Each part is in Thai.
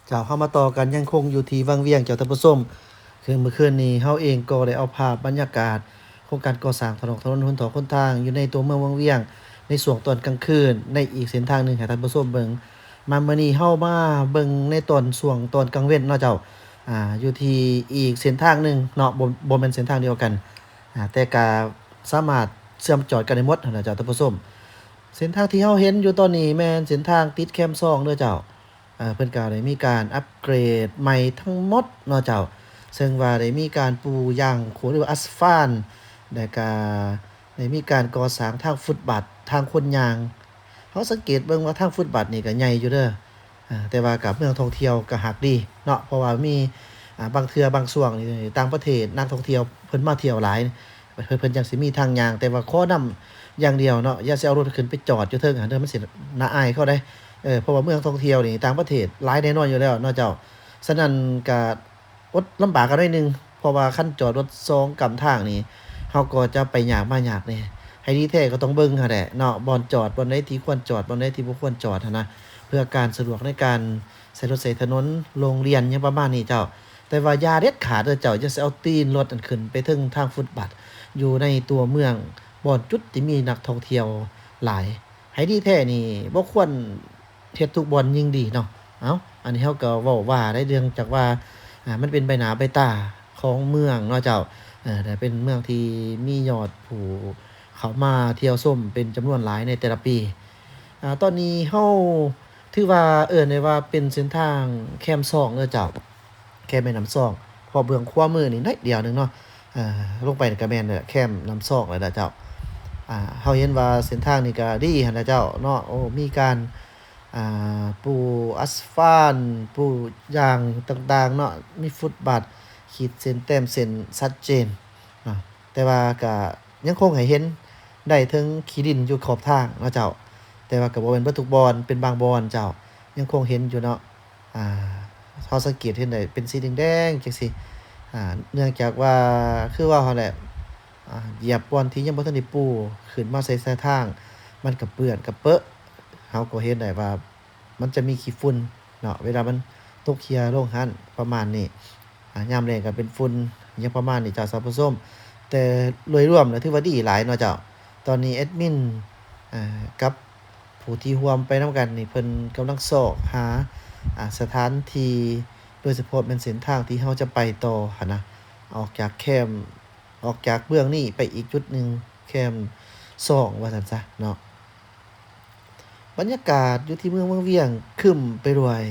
เจ้าเข้ามาต่อกันยังคงอยู่ที่วังเวียงเจ้าท่านผู้ชมคือเมื่อคืนนี้เฮาเองก็ได้เอาภาพบรรยากาศโครงการก่อสร้างถนนหนทางอยู่ในตัวเมืองวังเวียงในช่วงตอนกลางคืนในอีกเส้นทางหนึ่งให้ท่านผู้ชมเบิ่งมามื้อนี้เฮามาเบิ่งในตอนช่วงตอนกลางเว้นเนาะเจ้าอยู่ที่อีกเส้นทางหนึ่งเนาะบ่แม่นเส้นทางเดียวกันแต่ก็สามารถเชื่อมจอดกันได้หมดนั่นล่ะเจ้าท่านผู้ชมเส้นทางที่เฮาเห็นอยู่ตอนนี้แม่นเส้นทางติดแคมป์2เด้อเจ้า เพิ่นก็ได้มีการอัปเกรดใหม่ทั้งหมดเนาะเจ้าซึ่งว่าได้มีการปูยางโขหรือว่าอัสฟาลต์แล้วก็ได้มีการก่อสร้างทางฟุตบาททางคนย่างเราสังเกตเบิ่งว่าทางฟุตบาทนี่ก็ใหญ่อยู่เด้อแต่ว่ากับเมืองท่องเที่ยวก็ฮักดีเนาะเพราะว่ามีบางเทื่อบางช่วงนี่ต่างประเทศนักท่องเที่ยวเพิ่นมาเที่ยวหลายเพิ่นจังสิมีทางย่างแต่ว่าขอนำอย่างเดียวเนาะอย่าสิเอารถขึ้นไปจอดอยู่เทิงเด้อมันสิน่าอายเขาได้ เพราะว่าเมืองท่องเที่ยวนี่ต่างประเทศหลายแน่นอนอยู่แล้วเนาะเจ้าฉะนั้นก็อดลำบากกันหน่อยหนึ่งเพราะว่าคันจอดรถสองกำทางนี่เราก็จะไปยากมายากแหน่ให้ดีแท้ก็ต้องเบิ่งหั้นแหละเนาะบ่อนจอดบ่อนใดที่ควรจอดบ่อนใดที่บ่ควรจอดหั้นนะเพื่อการสะดวกในการใช้รถใช้ถนนโรงเรียนหยังประมาณนี้เจ้าแต่ว่าอย่าเด็ดขาดเด้อเจ้าอย่าสิเอาตีนรถอันขึ้นไปถึงทางฟุตบาทอยู่ในตัวเมืองบ่อนจุดที่มีนักท่องเที่ยวหลายให้ดีแท้นี่บ่ควร เฮ็ดทุกบ่อนยิ่งดีเนาะเอ้าอันนี้เราก็เว้าว่าได้เรื่องจากว่ามันเป็นใบหน้าใบตาของเมืองเนาะเจ้าแต่เป็นเมืองที่มียอดผู้เข้ามาเที่ยวชมเป็นจำนวนหลายในแต่ละปีตอนนี้เราถือว่าเอิ้นได้ว่าเป็นเส้นทางแคมป์2เด้อเจ้าแคมป์แม่น้ำ2เพราะเบื้องขวามือนี่น้อยเดียวหนึ่งเนาะลงไปนี่ก็แม่นแคมป์น้ำ2แล้วล่ะเจ้าเราเห็นว่าเส้นทางนี่ก็ดีหั้นล่ะเจ้าเนาะโอ้มีการปูอัสฟาลต์ปูยางต่างๆเนาะมีฟุตบาทขีดเส้นแต้มเส้นชัดเจนเนาะแต่ว่าก็ยังคงให้เห็นได้ถึงขี้ดินอยู่ขอบทางเนาะเจ้าแต่ว่าก็บ่แม่นเบิดทุกบ่อนเป็นบางบ่อนเจ้ายังคงเห็นอยู่เนาะอ่าเราสังเกตเห็นได้เป็นสีแดงๆจังซี้เนื่องจากว่าคือว่าหั้นแหละเหยียบบ่อนที่ยังบ่ทันได้ปูขึ้นมาใส่ทางมันก็เปื้อนก็เปอะ เราก็เห็นได้ว่ามันจะมีขี้ฝุ่นเนาะเวลามันตกเที่ยลงหั้นประมาณนี้ยามแล้งก็เป็นฝุ่นอยังประมาณนี้เจ้าท่านผู้ชมแต่โดยรวมแล้วถือว่าดีหลายเนาะเจ้าตอนนี้แอดมินกับผู้ที่ร่วมไปนำกันนี่เพิ่นกำลังซอกหาสถานที่โดยเฉพาะแม่นเส้นทางที่เราจะไปต่อหั้นนะออกจากแคมป์ออกจากเมืองนี้ไปอีกจุดหนึ่งแคมป์2ว่าซั่นซะเนาะ บรรยากาศอยู่ที่เมืองเวียงครึ้มไปด้วย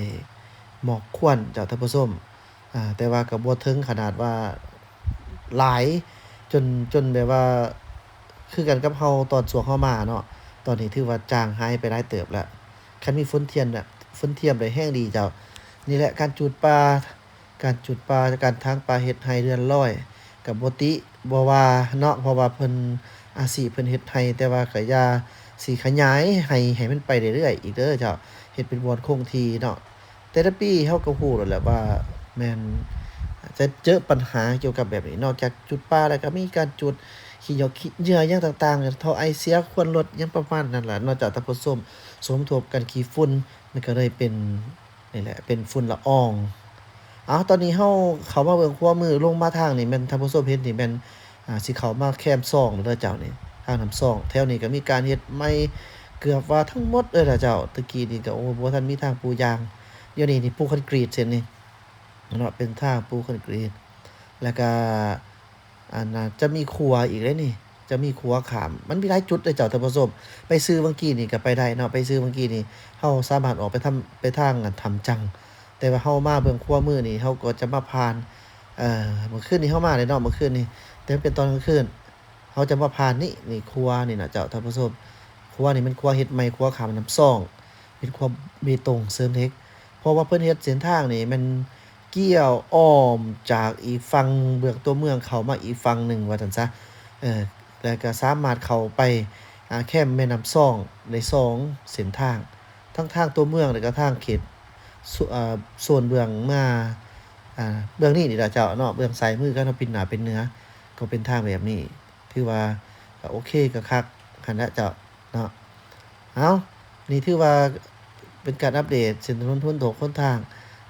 หมอกควันเจ้าท่านผู้ชมแต่ว่าก็บ่ถึงขนาดว่าหลายจนแบบว่าคือกันกับเราตอนช่วงเรามาเนาะตอนนี้ถือว่าจางหายไปหลายเติบแล้วคันมีฝนเทียนน่ะฝนเทียมได้แรงดีเจ้านี่แหละการจุดปลาการถางปลาเฮ็ดไร่เรือนร้อยก็บ่ติบ่ว่าเนาะเพราะว่าเพิ่นอาชีพเพิ่นเฮ็ดไร่แต่ว่าก็อย่า สิขยายให้มันไปเรื่อยๆอีกเด้อเจ้าเฮ็ดเป็นบ่อนคงที่เนาะแต่ละปีเราก็รู้แล้วแหละว่าแม่นจะเจอปัญหาเกี่ยวกับแบบนี้นอกจากจุดป่าแล้วก็มีการจุดขี้เหยาขี้เหยื่อหยังต่างๆท่อไอเสียควนลดหยังประมาณนั้นล่ะนอกจากตะพดส้มสมทบกันขี้ฝุ่นมันก็เลยเป็นนี่แหละเป็นฝุ่นละอองอ้าวตอนนี้เราเข้ามาเบิ่งขวามือลงมาทางนี่แม่นท่านผู้ชมเห็นนี่แม่นสิเข้ามาแคมป์2เด้อเจ้านี่ ทางน้ำซองแถวนี้ก็มีการเฮ็ดใหม่เกือบว่าทั้งหมดเลยล่ะเจ้าตะกี้นี่ก็โอ้บ่ทันมีทางปูยางเดี๋ยวนี้นี่ปูคอนกรีตเส้นนี้เนาะเป็นทางปูคอนกรีตแล้วก็อันน่ะจะมีครัวอีกเด้นี่จะมีครัวข้ามมันมีหลายจุดเลยเจ้าท่านผู้ชมไปซื้อเมื่อกี้นี่ก็ไปได้เนาะไปซื้อเมื่อกี้นี่เราสามารถออกไปไปทางอันถ้ำจังแต่ว่าเรามาเบิ่งครัวมื้อนี้เราก็จะมาผ่านเมื่อคืนนี้เรามาเลยเนาะเมื่อคืนนี้แต่มันเป็นตอนกลางคืน เขาจะมาผ่านนี่ครัวนี่นะเจ้าท่านผู้ชมครัวนี่มันครัวเฮ็ดใหม่ครัวขามน้ำซ่องเป็นครัวเบตงเสริมเหล็กเพราะว่าเพิ่นเฮ็ดเส้นทางนี่มันเกี่ยวอ้อมจากอีกฝั่งเบืองตัวเมืองเข้ามาอีกฝั่งหนึ่งว่าซั่นซะเออแล้วก็สามารถเข้าไปแคมป์แม่น้ำซ่องได้2เส้นทางทั้งทางตัวเมืองแล้วก็ทางเขตสส่วนเบื้องมาเบื้องนี้นี่ล่ะเจ้าเนาะเบื้องซ้ายมือก็เนาะเป็นหน้าเป็นเนื้อก็เป็นทางแบบนี้ ถือว่าก็โอเคก็คักหั้นแหละเจ้าเนาะเอ้านี่ถือว่าเป็นการอัปเดตเส้นถนนหนทาง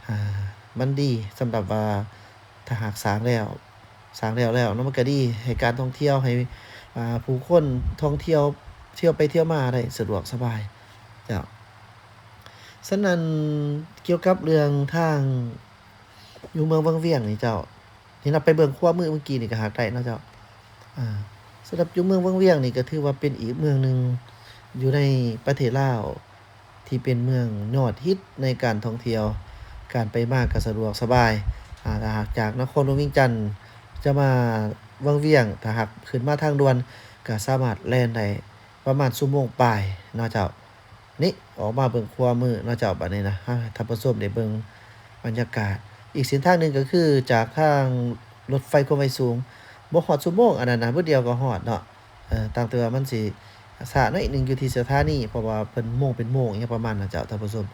อ่ามันดีสำหรับว่าถ้าหากสร้างแล้วเนาะมันก็ดีให้การท่องเที่ยวให้ผู้คนท่องเที่ยวเที่ยวไปเที่ยวมาได้สะดวกสบายเจ้าฉะนั้นเกี่ยวกับเรื่องทางอยู่เมืองวังเวียงนี่เจ้าที่เราไปเบิ่งขั้วมือเมื่อกี้นี่ก็หากได้เนาะเจ้าอ่าสำหรับอยู่เมืองวังเวียงนี่ก็ถือว่าเป็นอีกเมืองหนึ่งอยู่ในประเทศลาวที่เป็นเมืองยอดฮิตในการท่องเที่ยวการไปมาก็สะดวกสบายถ้าหากจากนครหลวงเวียงจันทน์จะมาวังเวียงถ้าหากขึ้นมาทางด่วนก็สามารถแล่นได้ประมาณชั่วโมงปลายเนาะเจ้านี่ออกมาเบิ่งขั้วมือเนาะเจ้าบัดนี้นะให้ท่านผู้ชมได้เบิ่งบรรยากาศ อีกเส้นทางหนึ่งก็คือจากทางรถไฟความไวสูงบ่ฮอดชั่วโมงอันนั้นน่ะมื้อเดียวก็ฮอดเนาะต่างแต่ว่ามันสิช้าหน่อยหนึ่งอยู่ที่สถานีเพราะว่าเพิ่นโมงเป็นโมงอิหยังประมาณนั้นเจ้าท่านผู้ชม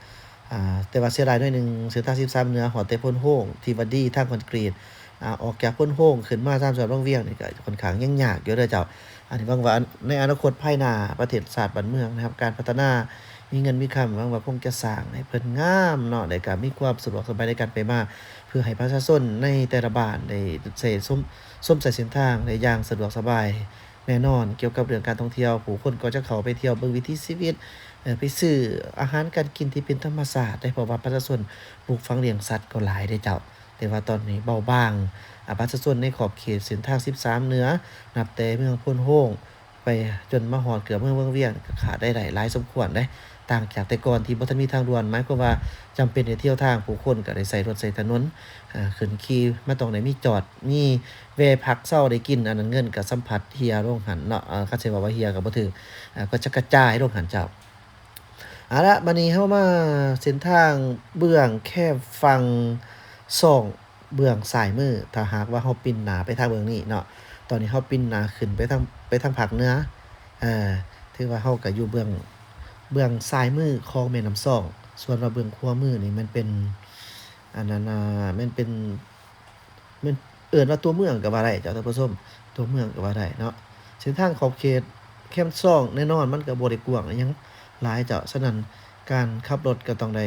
แต่ว่าเสียดายหน่อยหนึ่งเส้นทาง13เหนือฮอดแต่พ้นโฮ้งที่ว่าดีทางคอนกรีตออกจากพ้นโฮ้งขึ้นมาตามจังหวัดวังเวียงนี่ก็ค่อนข้างยังยากอยู่เด้อเจ้าอันนี้หวังว่าในอนาคตภายหน้าประเทศชาติบ้านเมืองนะครับการพัฒนามีเงินมีคำหวังว่าคงจะสร้างให้เพิ่นงามเนาะแล้วก็มีความสะดวกสบายในการไปมา เพื่อให้ประชาชนในแต่ละบ้านได้ใช้ส้มใช้เส้นทางได้อย่างสะดวกสบายแน่นอนเกี่ยวกับเรื่องการท่องเที่ยวผู้คนก็จะเข้าไปเที่ยวเบิ่งวิถีชีวิตไปซื้ออาหารการกินที่เป็นธรรมชาติได้เพราะว่าประชาชนปลูกฝังเลี้ยงสัตว์ก็หลายเด้เจ้าแต่ว่าตอนนี้เบาบางประชาชนในขอบเขตเส้นทาง13เหนือนับแต่เมืองพ้นโฮ้งไปจนมาฮอดเกือบเมืองวังเวียงก็ขาดได้หลายสมควรเด้ต่างจากแต่ก่อนที่บ่ทันมีทางด่วนหมายความว่าจำเป็นได้เที่ยวทางผู้คนก็ได้ใช้รถใช้ถนน ขึ้นขี่มาตรงไหนมีจอดมีแวะพักเช้าได้กินอันนั้นเงินก็สัมผัสเฮียโรงหันเนาะเขาสิว่าเฮียก็บ่ถึกก็จะกระจายโรงหันเจ้าเอาละบัดนี้เฮามาเส้นทางเบื้องแค่ฝั่ง2เบื้องซ้ายมือถ้าหากว่าเฮาปิ้นหน้าไปทางเบื้องนี้เนาะตอนนี้เฮาปิ้นหน้าขึ้นไปทางภาคเหนือเออถือว่าเฮาก็อยู่เบื้องซ้ายมือของแม่น้ำ2ส่วนว่าเบื้องขวามือนี่มันเป็น อันนั้นมันเป็นมันเอิ้นว่าตัวเมืองก็ว่าได้เจ้าท่านผู้ชมตัวเมืองก็ว่าได้เนาะเส้นทางขอบเขตแคมป์ซ่องแน่นอนมันก็บ่ได้กว้างอิหยังหลายเจ้าฉะนั้นการขับรถก็ต้องได้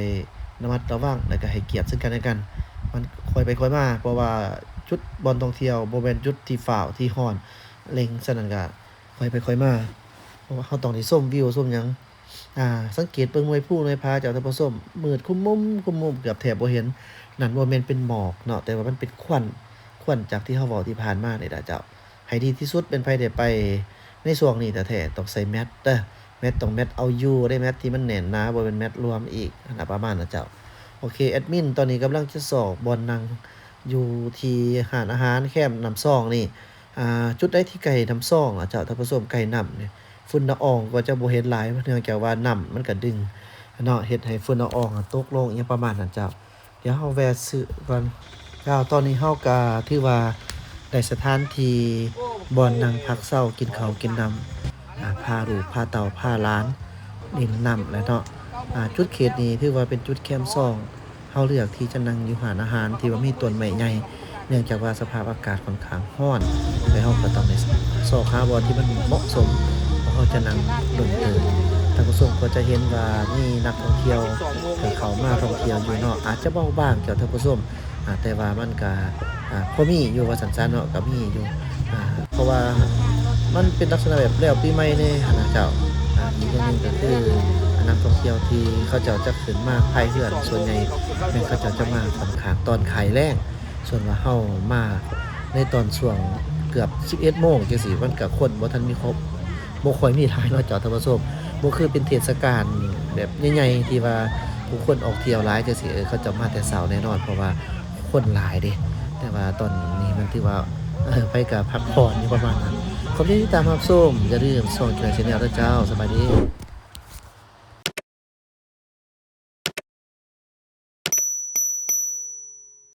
ระมัดระวังแล้วก็ให้เกียรติซึ่งกันและกันมันค่อยไปค่อยมาเพราะว่าจุดบ่อนท่องเที่ยวบ่แม่นจุดที่ฟ้าวที่ร้อนเล็งฉะนั้นก็ค่อยไปค่อยมาเพราะว่าเราต้องได้ชมวิวชมหยังสังเกตเบิ่งหน่วยผู้หน่วยพาเจ้าท่านผู้ชมมืดคุมมุมเกือบแทบบ่เห็น นั่นบ่แม่นเป็นหมอกเนาะแต่ว่ามันเป็นควันจากที่เราเว้าที่ผ่านมานี่ล่ะเจ้าให้ดีที่สุดเป็นไผได้ไปในช่วงนี้แท้ๆต้องใส่แมสเด้อแมสต้องแมสเอาอยู่ได้แมสที่มันแน่นหนาบ่แม่นแมสรวมอีกนั่นน่ะประมาณนั้นเจ้าโอเคแอดมินตอนนี้กำลังจะสอบบ่อนนั่งอยู่ที่ร้านอาหารแคมป์น้ำส้องนี่จุดใดที่ไกลน้ำส้องอะเจ้าท่านผู้ชมไกลน้ำนี่ฝุ่นละอองก็จะบ่เห็นหลายเนื่องจากว่าน้ำมันก็ดึงเนาะเฮ็ดให้ฝุ่นละอองตกลงอิหยังประมาณนั้นเจ้า เดี๋ยวเราแวะซื้อก่อนแล้วตอนนี้เราก็ถือว่าได้สถานที่บ่อนนั่งพักเช้ากินข้าวกินน้ำพาลูกพาเต่าพาหลานเล่นน้ำแหล้วเนาะจุดเขตนี้ถือว่าเป็นจุดแคมป์2เราเลือกที่จะนั่งอยู่ร้านอาหารที่ว่ามีต้นไม้ใหญ่เนื่องจากว่าสภาพอากาศค่อนข้างร้อนแล้วเราก็ต้องได้ซอกหาบ่อนที่มันเหมาะสมเพราะเราจะนั่งโดนเติบ ท่านผู้ชมก็จะเห็นว่ามีนักท่องเที่ยวเขามาท่องเที่ยวอยู่เนาะอาจจะเบาบางเกี่ยวท่านผู้ชมแต่ว่ามันก็พอมีอยู่ว่าสันๆเนาะก็มีอยู่เพราะว่ามันเป็นลักษณะแบบแล้วปีใหม่ในหั้นน่ะเจ้าอีกอย่างหนึ่งก็คือนักท่องเที่ยวที่เขาเจ้าจะขึ้นมาภายเรือนส่วนใหญ่แม่นเขาเจ้าจะมาค่อนข้างตอนขายแลงส่วนว่าเฮามาในตอนช่วงเกือบ11โมงจังซี่มันก็คนบ่ทันมีครบบ่ค่อยมีหลายเนาะเจ้าท่านผู้ชม บ่คือเป็นเทศกาลแบบใหญ่ๆที่ว่าผู้คนออกเที่ยวหลายจังซี้เขาจะมาแต่เช้าแน่นอนเพราะว่าคนหลายเด้แต่ว่าตอนนี้มันถือว่าไปก็พักผ่อนอยู่ประมาณนั้นขอบคุณที่ติดตามรับชมอย่าลืมส่องกีฬา Channel ด้วยเจ้าสบายดี